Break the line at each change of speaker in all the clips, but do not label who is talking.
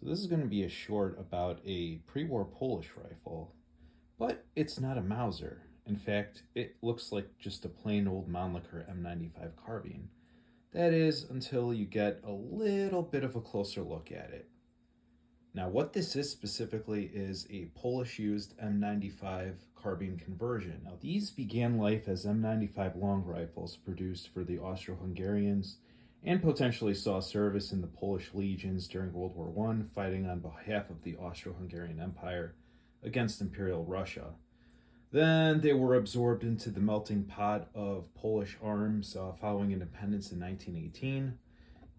This is going to be a short about a pre-war Polish rifle, but it's not a Mauser. In fact, it looks like just a plain old Mannlicher M95 carbine. That is, until you get a little bit of a closer look at it. Now, what this is specifically is a Polish-used M95 carbine conversion. Now, these began life as M95 long rifles produced for the Austro-Hungarians and potentially saw service in the Polish legions during World War I, fighting on behalf of the Austro-Hungarian Empire against Imperial Russia. Then they were absorbed into the melting pot of Polish arms following independence in 1918,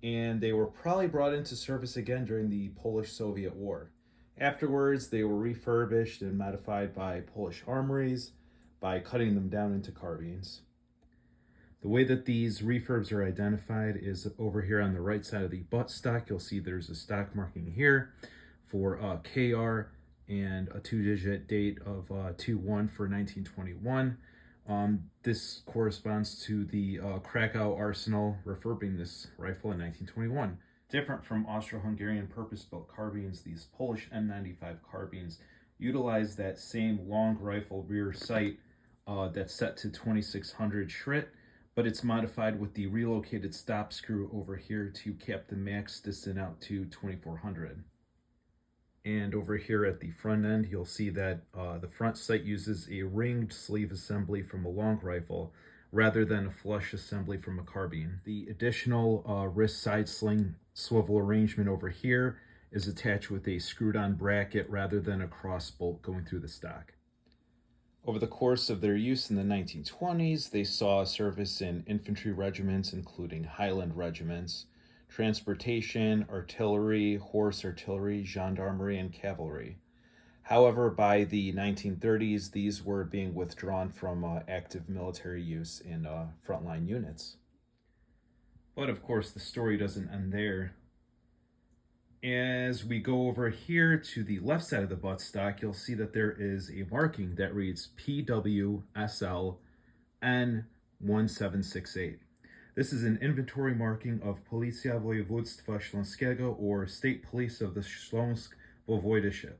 and they were probably brought into service again during the Polish-Soviet War. Afterwards, they were refurbished and modified by Polish armories by cutting them down into carbines. The way that these refurbs are identified is over here on the right side of the buttstock. You'll see there's a stock marking here for KR and a two-digit date of 2-1 for 1921. This corresponds to the Krakow Arsenal refurbing this rifle in 1921. Different from Austro-Hungarian purpose-built carbines, these Polish M95 carbines utilize that same long rifle rear sight that's set to 2600 Schritt, but it's modified with the relocated stop screw over here to cap the max distance out to 2400. And over here at the front end, you'll see that the front sight uses a ringed sleeve assembly from a long rifle rather than a flush assembly from a carbine. The additional wrist side sling swivel arrangement over here is attached with a screwed-on bracket rather than a cross bolt going through the stock. Over the course of their use in the 1920s, they saw service in infantry regiments, including Highland regiments, transportation, artillery, horse artillery, gendarmerie, and cavalry. However, by the 1930s, these were being withdrawn from active military use in frontline units. But of course, the story doesn't end there. As we go over here to the left side of the buttstock, you'll see that there is a marking that reads PWSL N1768. This is an inventory marking of Policja Województwa Śląskiego, or State Police of the Śląsk Voivodeship.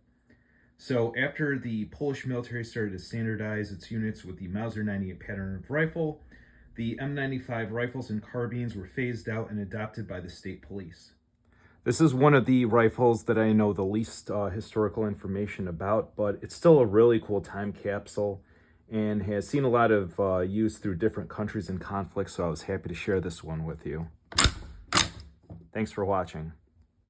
So after the Polish military started to standardize its units with the Mauser 98 pattern of rifle, the M95 rifles and carbines were phased out and adopted by the state police. This is one of the rifles that I know the least historical information about, but it's still a really cool time capsule and has seen a lot of use through different countries and conflicts, so I was happy to share this one with you. Thanks for watching.